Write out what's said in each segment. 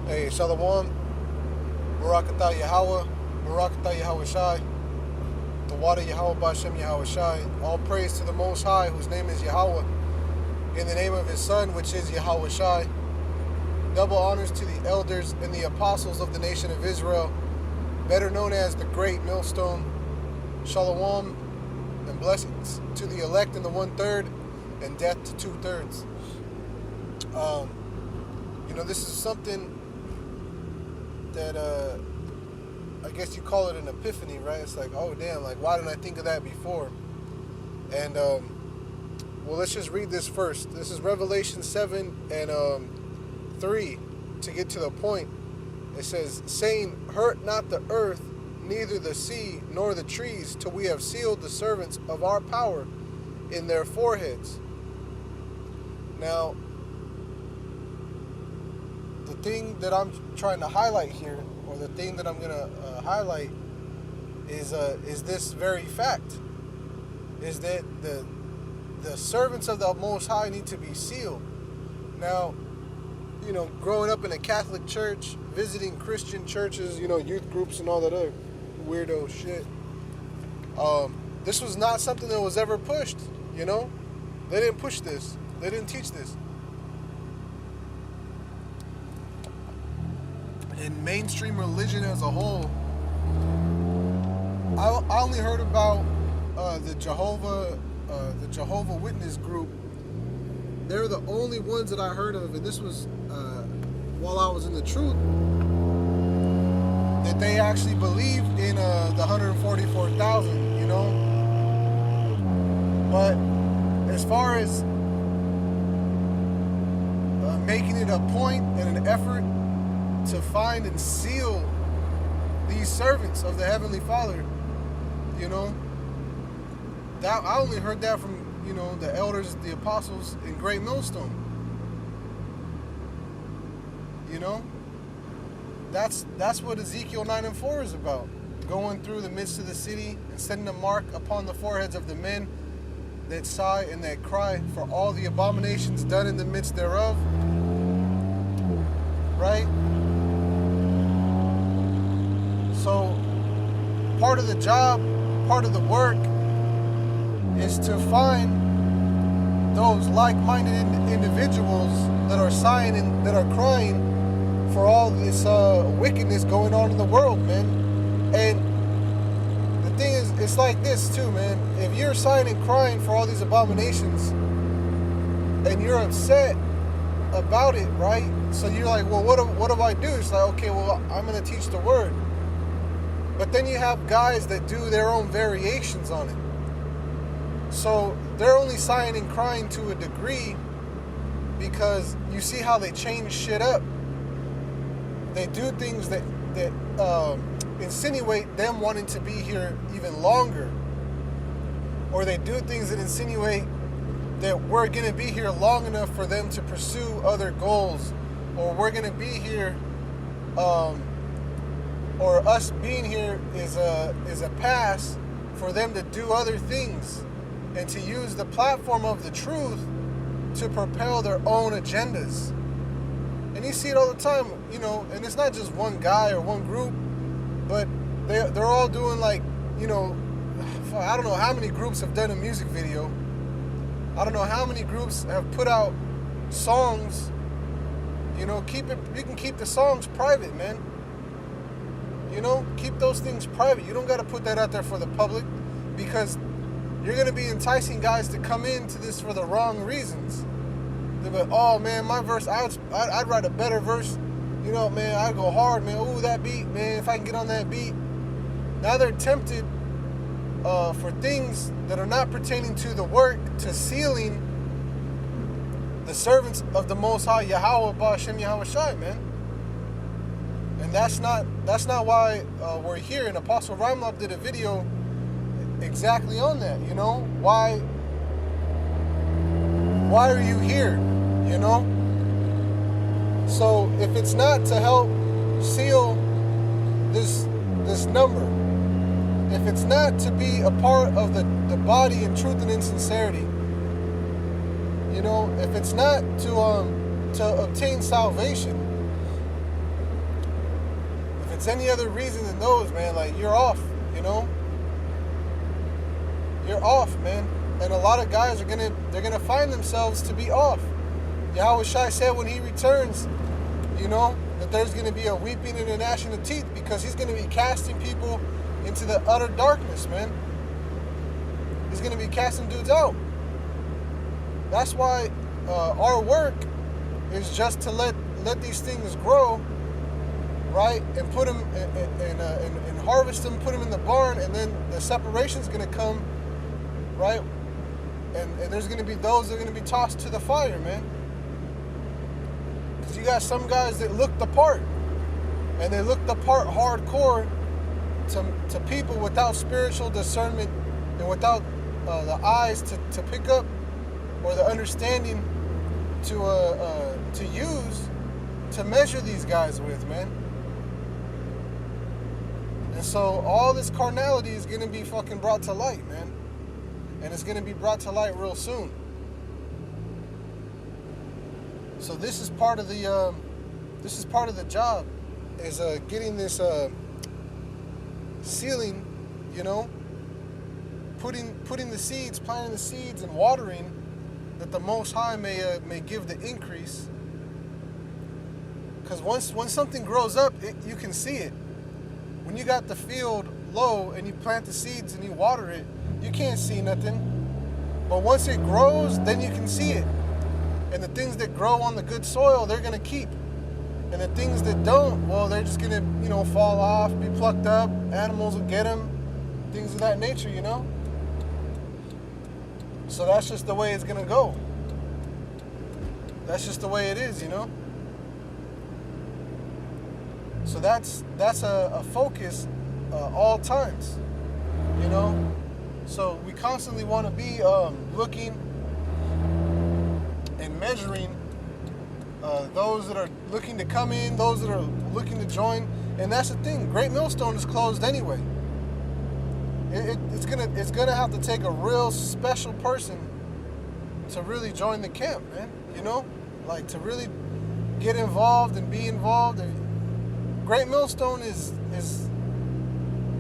Hey, Shalom, Barakatah Yahweh, Barakatah Yahweh Shai, the water Yahweh Bashem Yahweh Shai. All praise to the Most High, whose name is Yahweh, in the name of His Son, which is Yahweh Shai. Double honors to the elders and the apostles of the nation of Israel, better known as the Great Millstone. Shalom and blessings to the elect in the 1/3 and death to 2/3. This is something that I guess you call it an epiphany, right? It's like, oh damn, like why didn't I think of that before? And let's just read this first. This is Revelation 7 and 3 to get to the point. It says, saying, hurt not the earth, neither the sea, nor the trees, till we have sealed the servants of our power in their foreheads. Now, the thing that I'm trying to highlight here, or the thing that I'm going to highlight, is this very fact, is that the servants of the Most High need to be sealed. Now, growing up in a Catholic church, visiting Christian churches, youth groups and all that other weirdo shit, this was not something that was ever pushed, They didn't push this. They didn't teach this. In mainstream religion as a whole, I only heard about the Jehovah Witness group. They're the only ones that I heard of, and this was while I was in the truth, that they actually believed in the 144,000, But as far as making it a point and an effort to find and seal these servants of the Heavenly Father, that I only heard that from the elders, the apostles in Great Millstone. That's what Ezekiel 9 and 4 is about. Going through the midst of the city and setting a mark upon the foreheads of the men that sigh and that cry for all the abominations done in the midst thereof. Right? So part of the job, part of the work, is to find those like-minded individuals that are sighing and that are crying for all this wickedness going on in the world, man. And the thing is, it's like this too, man. If you're sighing and crying for all these abominations and you're upset about it, right? So you're like, well, what do I do? It's like, okay, well, I'm going to teach the word. But then you have guys that do their own variations on it. So they're only sighing and crying to a degree because you see how they change shit up. They do things that insinuate them wanting to be here even longer. Or they do things that insinuate that we're going to be here long enough for them to pursue other goals. Or we're going to be here, or us being here is a pass for them to do other things and to use the platform of the truth to propel their own agendas. And you see it all the time, and it's not just one guy or one group, but they're all doing like, I don't know how many groups have done a music video. I don't know how many groups have put out songs. You can keep the songs private, man. Keep those things private. You don't got to put that out there for the public, because you're going to be enticing guys to come into this for the wrong reasons. They're like, oh man, my verse, I'd write a better verse. Man, I'd go hard, man. Ooh, that beat, man, if I can get on that beat. Now they're tempted for things that are not pertaining to the work, to sealing the servants of the Most High, Yahweh Bashem Yahweh Shai, man. And that's not why we're here. And Apostle Rhymelove did a video exactly on that. Why are you here? So if it's not to help seal this number, if it's not to be a part of the body in truth and in sincerity, if it's not to obtain salvation, it's any other reason than those, man, like, you're off, you know? You're off, man. And a lot of guys they're gonna find themselves to be off. Yahweh Shai said when he returns, you know, that there's gonna be a weeping and a gnashing of teeth, because he's gonna be casting people into the utter darkness, man. He's gonna be casting dudes out. That's why our work is just to let these things grow, right, and put them and harvest them, put them in the barn, and then the separation's gonna come, right, and there's gonna be those that are gonna be tossed to the fire, man. Because you got some guys that look the part, and they look the part hardcore to people without spiritual discernment and without the eyes to pick up, or the understanding to use to measure these guys with, man. And so all this carnality is going to be fucking brought to light, man. And it's going to be brought to light real soon. So this is part of the job, is getting this sealing, you know, putting the seeds, planting the seeds, and watering, that the Most High may give the increase. Because once something grows up, you can see it. When you got the field low and you plant the seeds and you water it, you can't see nothing. But once it grows, then you can see it. And the things that grow on the good soil, they're going to keep. And the things that don't, well, they're just going to, you know, fall off, be plucked up. Animals will get them. Things of that nature, you know. So that's just the way it's going to go. That's just the way it is, you know. So that's a focus all times, you know. So we constantly want to be looking and measuring those that are looking to come in, those that are looking to join. And that's the thing. Great Millstone is closed anyway. It's gonna have to take a real special person to really join the camp, man. You know, like, to really get involved and be involved. Great Millstone is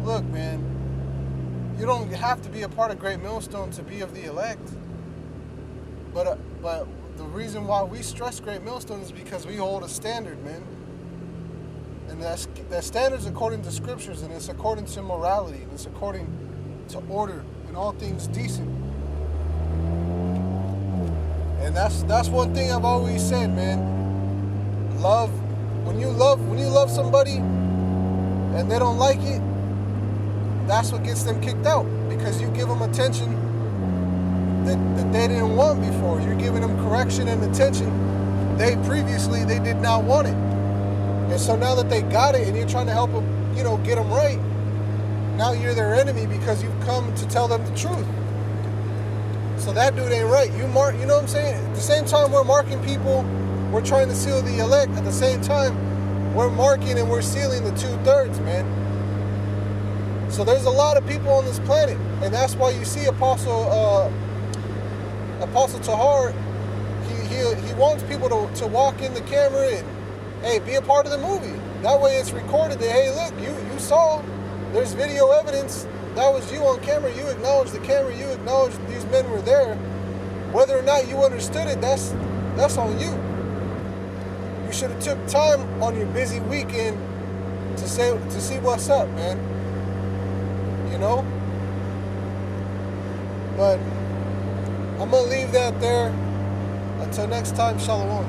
look, man. You don't have to be a part of Great Millstone to be of the elect. But the reason why we stress Great Millstone is because we hold a standard, man. And that standard's according to scriptures, and it's according to morality, and it's according to order and all things decent. And that's one thing I've always said, man. Love. When you love somebody and they don't like it, that's what gets them kicked out, because you give them attention that they didn't want before. You're giving them correction and attention they did not want it. And so now that they got it and you're trying to help them, you know, get them right, now you're their enemy because you've come to tell them the truth. So that dude ain't right. You know what I'm saying? At the same time we're marking people, we're trying to seal the elect. At the same time, we're marking and we're sealing the 2/3, man. So there's a lot of people on this planet, and that's why you see Apostle Tahar. He wants people to walk in the camera and, hey, be a part of the movie. That way it's recorded that, hey, look, you saw. There's video evidence. That was you on camera. You acknowledged the camera. You acknowledged these men were there. Whether or not you understood it, that's on you. You should have took time on your busy weekend to see what's up, man. You know? But I'm going to leave that there. Until next time, shalom.